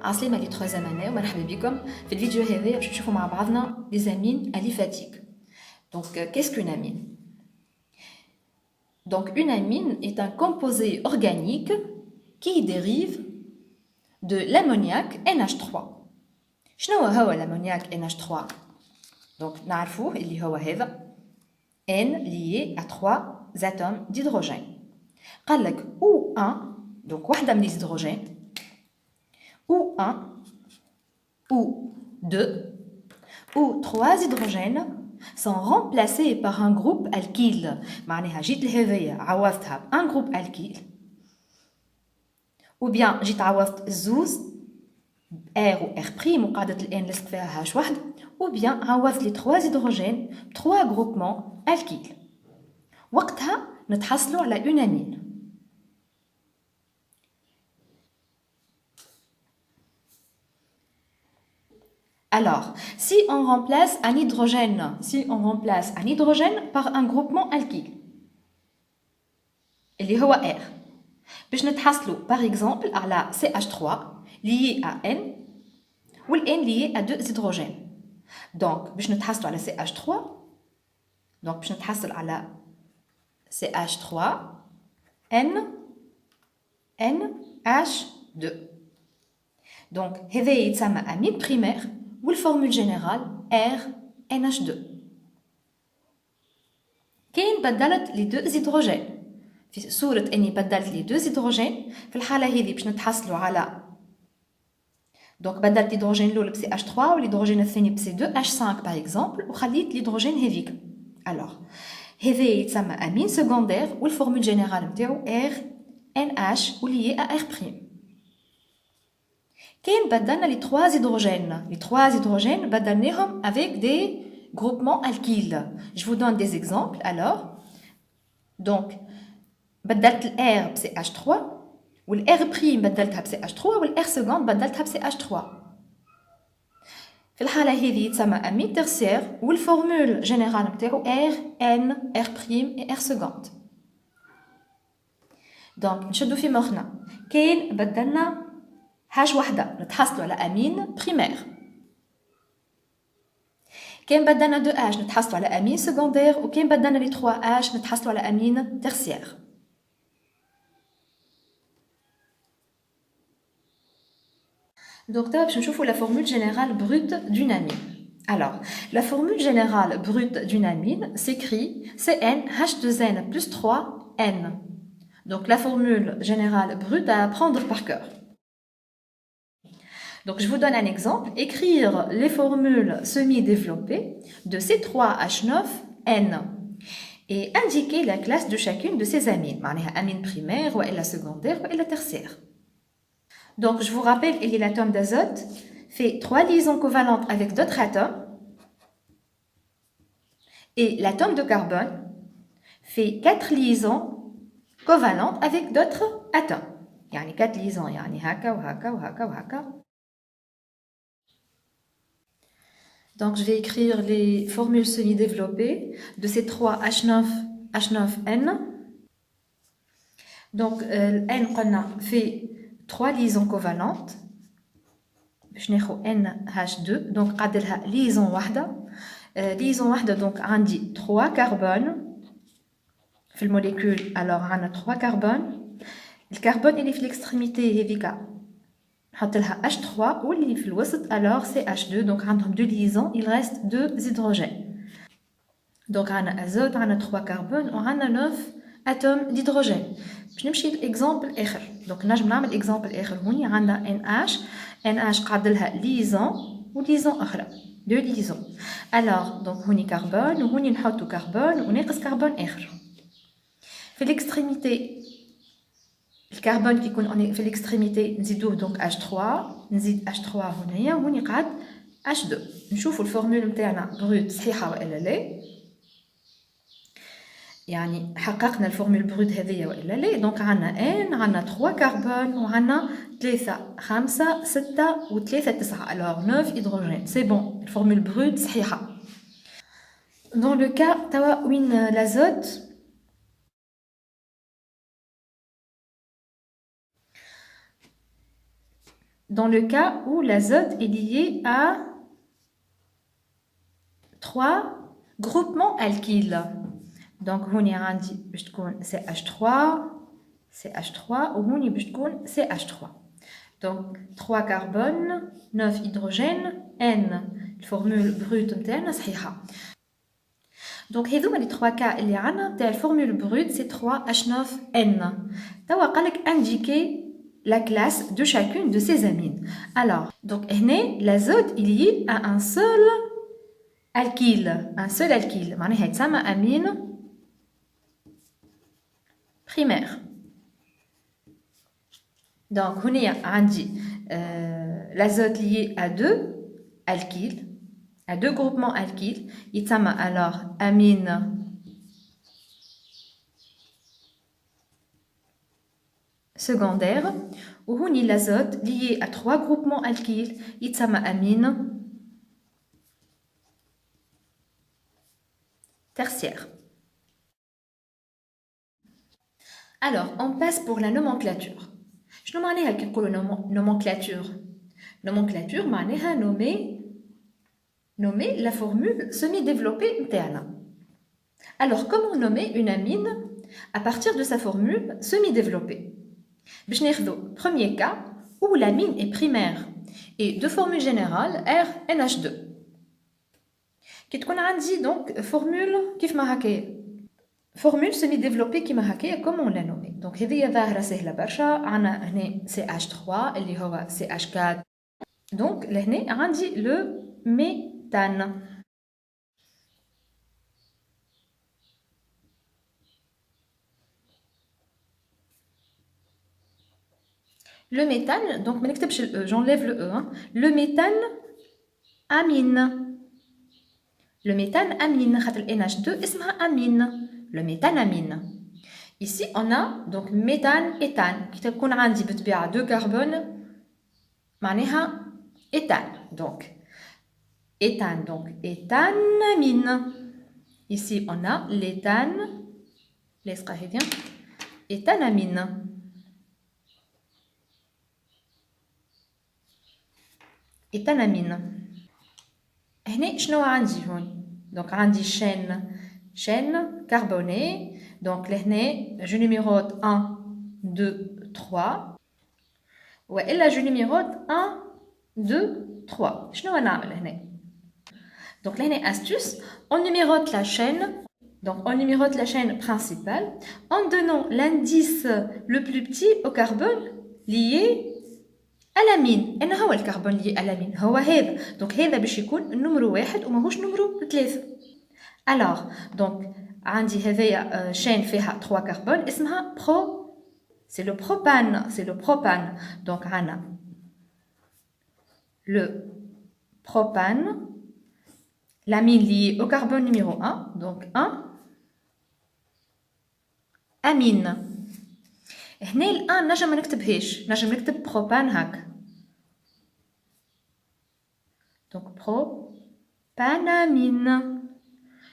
عسلامة لي troisième année ومرحبا بكم في الفيديو هذا باش نشوفوا مع بعضنا les amines aliphatique. Donc qu'est-ce qu'une amine? Donc une amine est un composé organique qui dérive de l'ammoniac NH3. شنو هو l'ammoniac NH3? Donc نعرفوه اللي هو هذا N lié à 3 atomes d'hydrogène. قال لك O1 donc واحدة من les hydrogènes ou 1 ou 2 ou 3 hydrogènes sont remplacés par un groupe alkyle. معناها جيت لهذيا عوضتها un groupe alkyle ou bien جيت عوضت الزوز R و R' وقاعدة الآن لصق فيها هاش واحد ou bien عوضت لي 3 hydrogènes 3 groupements alkyles. وقتها نتحصلوا على une amine. Alors, si on remplace un hydrogène par un groupement alkyle, اللي هو R, باش نتحصلوا par exemple على CH3 lié à N ou N lié à 2 hydrogènes. Donc, باش نتحصلوا على CH3, donc باش نتحصل على CH3 NH2. Donc, هذا يتسمى amine primaire والفورمول جينيرال RNH2. كاين بدلت لي دو هيدروجين في صورة اني بدلت لي دو هيدروجين في الحالة هذه باش نتحصلوا على دونك بدلت الهيدروجين الاول ب CH3 والهيدروجين الثاني ب C2H5 باغ اكزومبل وخليت الهيدروجين هذيك. الوغ هذا يتسمى امين سكوندير والفورمول جينيرال نتاعو RNH وليي à R'. كاين بدلنا les 3 hydrogènes بدلناهم avec des groupements alkyles. Je vous donne des exemples alors. Donc بدلت ال R ب CH3 وال R' بدلتها ب CH3 وال R seconde بدلتها ب CH3. في الحالة هذه يتسمى amine tertiaire والفورمول جينيرال نتاعو RN R' et R seconde. Donc نشدو في مخنا كاين بدلنا حاجة واحدة نتحصلوا على امين بريمير. كاين بدلنا 2H نتحصلوا على امين سكوندير وكاين بدلنا لي 3H نتحصلوا على امين ترسيير. Donc d'abord باش نشوفوا la formule générale brute d'une amine. Alors, la formule générale brute d'une amine s'écrit CnH2n plus 3n. Donc la formule générale brute à apprendre par cœur. Donc, je vous donne un exemple. Écrire les formules semi-développées de C3H9N et indiquer la classe de chacune de ces amines. Amine primaire, ou la secondaire, ou la tertiaire. Donc, je vous rappelle que l'atome d'azote fait 3 liaisons covalentes avec d'autres atomes. Et l'atome de carbone fait 4 liaisons covalentes avec d'autres atomes. يعني 4 liaisons, يعني هكا وهكا وهكا وهكا. Donc, je vais écrire les formules semi-développées de ces 3 H9N. Donc, N fait 3 liaisons covalentes. Je vais NH2. Donc, liaison wahda. Liaison wahda, donc, on dit 3 carbones. Dans la molécule, alors, on a 3 carbones. Le carbone, il est à l'extrémité, نحط لها H3 واللي في الوسط alors c'est H2. donc عندهم deux liaisons, il reste 2 hydrogènes. donc عندنا azote, عندنا 3 carbone وعندنا 9 atomes d'hydrogène. باش نمشي l'exemple آخر. donc نجم نعمل exemple آخر. هوني عندنا NH قاعد لها liaison و liaison أخرى 2 liaisons. alors donc هوني carbone وهوني نحطو carbone وناقص carbone آخر. في l'extrémité الكربون كي يكون في الاكستريميتي نزيدوه دونك H3 نزيد H3 هنايا وهوني قاعد H2. نشوفوا الفورمول نتاعنا بروت صحيحه والا لا. يعني حققنا الفورمول بروت هذيا والا لا. دونك عندنا ان عندنا 3 كربون وعندنا 3 5 6 و3 9 alors 9 hydrogènes. c'est bon الفورمول بروت صحيحه. dans le cas توا وين l'azote dans le cas où l'azote est lié à 3 groupements alkyles. Donc, هوني عندي باش تكون CH3 CH3 وهوني باش تكون CH3. Donc 3 carbone 9 hydrogène N. الفورمول brute نتاعنا صحيحة. Donc هذوما les 3 cas اللي عندنا تاع الفورمول brute c'est 3H9N. توا قالك indiquer la classe de chacune de ces amines. Alors, donc هنا l'azote est lié à un seul alkyle. Un seul alkyle. معناها يتسمى amine primaire. Donc, هنا عندي l'azote lié à 2 alkyles, à 2 groupements alkyles. يتسمى alors amine secondaire. وهوني l'azote lié à 3 groupements alkyles. يتسمى amine tertiaire. Alors, on passe pour la nomenclature. شنو معناها كي نقولوا nomenclature? Nomenclature معناها nommer la formule semi-développée نتاعنا. Alors, comment nommer une amine à partir de sa formule semi-développée? باش ناخذوا premier cas où l'amine est primaire et de formule générale RNH2. كي تكون عندي donc formule كيف ما هكايا formule semi-développée كيما هكايا comment on l'a nommée. Donc هذه ظاهرة سهلة برشا. عندنا هنا CH3 اللي هو CH4. Donc لهنا عندي le méthane. Le méthane, donc ما نكتبش le E, j'enlève le E. Hein. Le méthane amine. Le méthane amine خاطر NH2 اسمها amine. Le méthane amine. Ici, on a donc méthane, éthane. Qui تكون عندي بالطبيعة 2 carbone معناها éthane. Donc, éthane, donc éthanamine. Ici, on a l'éthane, les bien, éthanamine. Éthanamine. هنا شنو عندي هون؟ donc عندي chaîne carbonée. Donc لهنا je numérote 1 2 3 والا je numérote 1 2 3. شنو نعمل هنا؟ donc لهنا astuce, on numérote la chaîne. Donc on numérote la chaîne principale en donnant l'indice le plus petit au carbone lié à l'amine. أنا هو الكربون lié à l'amine هو هذا. donc هذا باش يكون النمرو 1 وماهوش نمرو 3. alors donc عندي هذايا chaîne فيها 3 كربون اسمها c'est le propane. donc عندنا le propane, l'amine liée au carbone numéro 1, donc 1 amine. هنا الآن نجم ما نكتبهاش، نجم نكتب بروبان هكا. donc propanamine.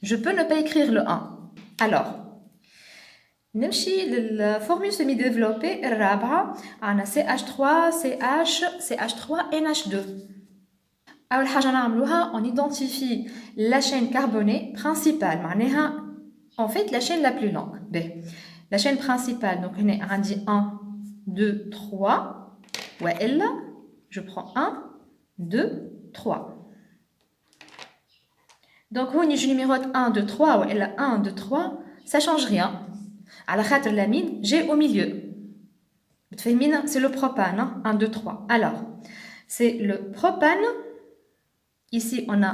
Je peux ne pas écrire le 1. alors نمشي للفورمule semi-développée الرابعة. عندنا CH3 NH2. أول حاجة نعملوها on identifie la chaîne carbonée principale معناها en fait la chaîne la plus longue. La chaîne principale, donc هنا عندي 1 2 3 وإلا je prends 1 2 3. donc هوني je numérote 1 2 3 وإلا 1 2 3 ça change rien على خاطر l'amine j'ai au milieu. بتفهمينا c'est le propane hein? 1 2 3. alors c'est le propane. Ici, on a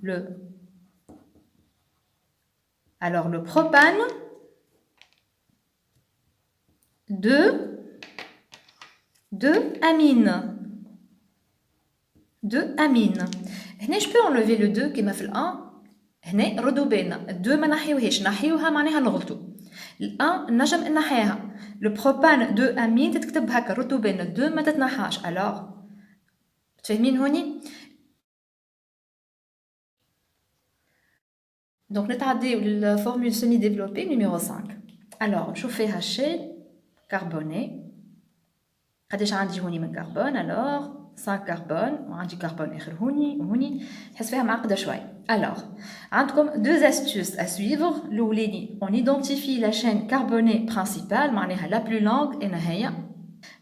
le propane de amine. هنا je peux enlever le 2 كما في ال1. هنا ردوا بالنا 2 ما نحيوهاش، نحيوها معناها نغلطوا. ال1 نجم نحيها. le propane de amine تتكتب هكا ردوا بالنا 2 ما تتنحاش. alors تفهمين هوني؟ donc نتعداو للفورمule semi-développée numéro 5. alors نشوف فيها chaîne carbonée قداش عندي هوني من كربون؟ الوغ 5 كربون وعندي كربون اخر هوني وهوني، نحس فيها معقده شويه. الوغ عندكم deux astuces à suivre. الاولاني on identifie la chaîne carbonée principale معناها la plus longue هنا هي.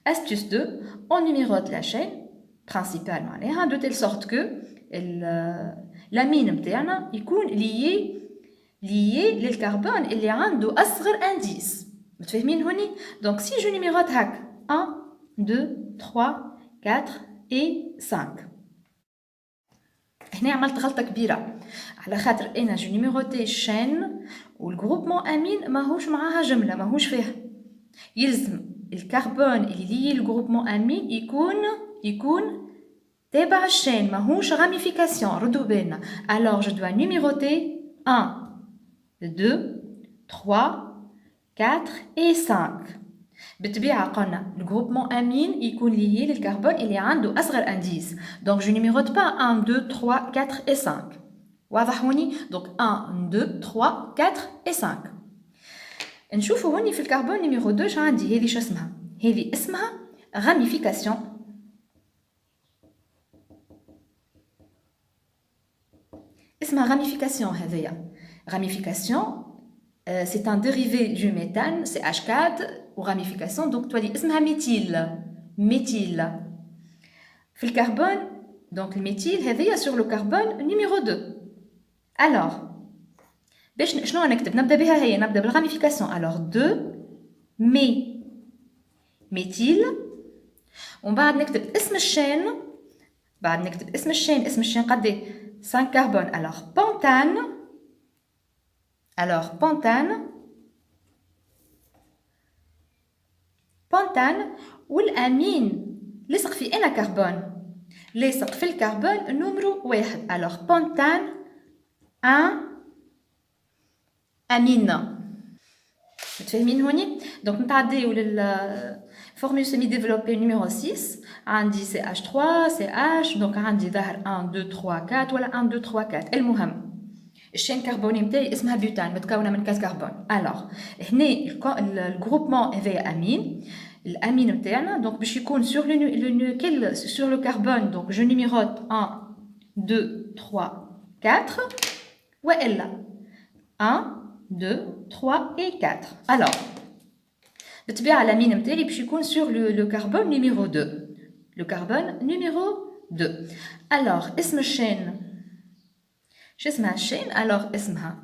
Astuce 2 on numérote la chaîne principale معناها de telle sorte que l'amine نتاعنا يكون lié للكربون اللي عنده اصغر انديس. متفاهمين هوني؟ دونك سي جو نيميروت هاك 1 2 3 4 et 5. هنا عملت غلطة كبيرة على خاطر انا جو نيميروتي شين والجروبمون امين ماهوش معاها جملة، ماهوش فيها. يلزم الكربون اللي ليه الجروبمون امين يكون تابع الشين، ماهوش راميفيكاسيون. ردوا بالنا. alors je dois numéroter 1 2 3 4 et 5. بالطبيعة قلنا الجروبمون امين يكون ليي للكربون اللي عنده اصغر انديس. دونك جو نيميروت با 1 2 3 4 et 5. واضح هوني؟ دونك 1 2 3 4 et 5. نشوفوا هوني في الكربون نيميرو 2 اش عندي. هذه شو اسمها؟ هذه اسمها راميفيكاسيون. اسمها راميفيكاسيون. هذيا راميفيكاسيون c'est un dérivé du méthane, c'est H4 ou ramification, donc tu as dit اسمها méthyle. في الكربون donc le méthyle هذيا sur le carbone numéro 2. alors باش شنو نكتب؟ نبدا بها هي، نبدا بالراميفيكاسيون. alors 2 méthyle ومن بعد نكتب اسم الشين. اسم الشين قد 5 كربون. alors بنتان والامين لصق في انا كربون، لصق في الكربون نمرو 1. alors بنتان 1 امين. متفاهمين هوني؟ دونك نتعديو للفورمول سيمي ديفلوبي نيميرو 6. عندي CH3 CH، دونك عندي ظاهر 1 2 3 4 ولا 1 2 3 4. المهم الشين كربوني نتاعي اسمها بيوتان متكونه من 4 كربون. الوغ هنا الجروبمون هذايا امين، الامين نتاعنا دونك باش يكون سور سور لو كربون. دونك جو نيميروت 1 2 3 4 والا 1 2 3 et 4. الوغ بالطبيعه الامين نتاعي باش يكون سور لو كربون نيميرو 2. لو كربون نيميرو 2. الوغ اسم الشين شو اسمها الشين؟ الوغ اسمها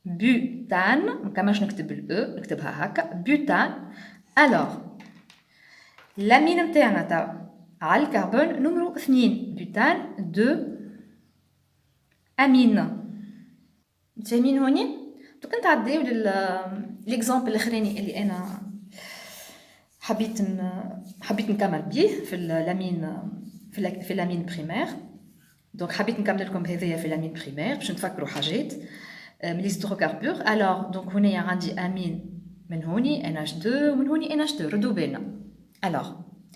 بيوتان. مكماش نكتب الاو، نكتبها هكا بيوتان. الوغ لامين نتاعنا توا على الكربون نمرو 2 بيوتان 2 امين. متفاهمين هوني؟ دوك نتعديو ليكزامبل الاخراني اللي انا حبيت نكمل بيه في الامين بريمير. دونك حبيت نكمل لكم هذايا في الامين بريمير باش نتفكروا حاجات من لي هيدروكاربور. الوغ دونك هنايا عندي امين من هوني NH2 ومن هوني NH2. ردوا بالنا. الوغ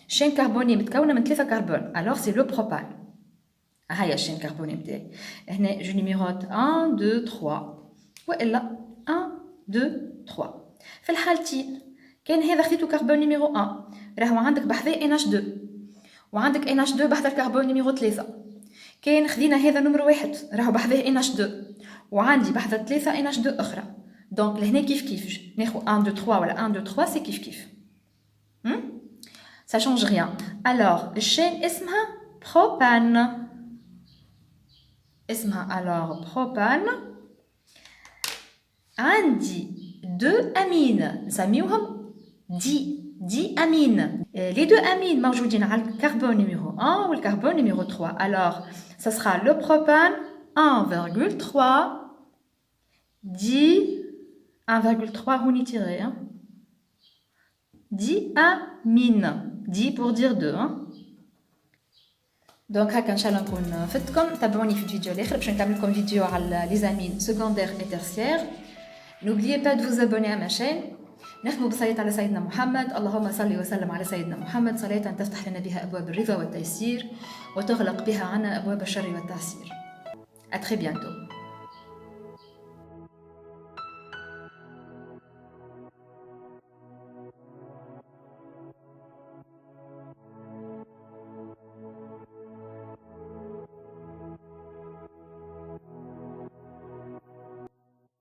الشين كربوني متكونه من 3 كربون. الوغ سي لو بروبان. هيا الشين كربوني نتاعي هنا جو نيميروت 1 2 3 والا 1 2 3. في الحالتين كان هذا خديتو كربون نيميرو 1 راهو عندك بحذاه NH2 وعندك NH2 بحذا الكربون نيميرو 3. كاين خدينا هذا نمرو 1 راهو بحذاه NH2 وعندي بحذا 3 NH2 اخرى. دونك لهنا كيف ناخذ 1 2 3 ولا 1 2 3 سي كيف ça change rien. alors الشين اسمها بروبان. بروبان. عندي 2 امين نسميوهم دي امين. les 2 امين موجودين على الكربون نيميرو 1 والكربون نيميرو 3. alors ça sera le propane 1,3 دي 1,3 هوني تيري دي امين. دي pour dire 2 دونك هكا ان شاء الله نكون فدتكم. تابعوني في الفيديو الاخر باش نكمل لكم فيديو على لي زامين سكوندير اي تيرسيير. n'oubliez pas de vous abonner à ma chaîne. نختم بصلاة على سيدنا محمد. اللهم صل وسلم على سيدنا محمد صلاة تفتح لنا بها أبواب الرضا والتيسير وتغلق بها عنا أبواب الشر والتعسير. À très bientôt.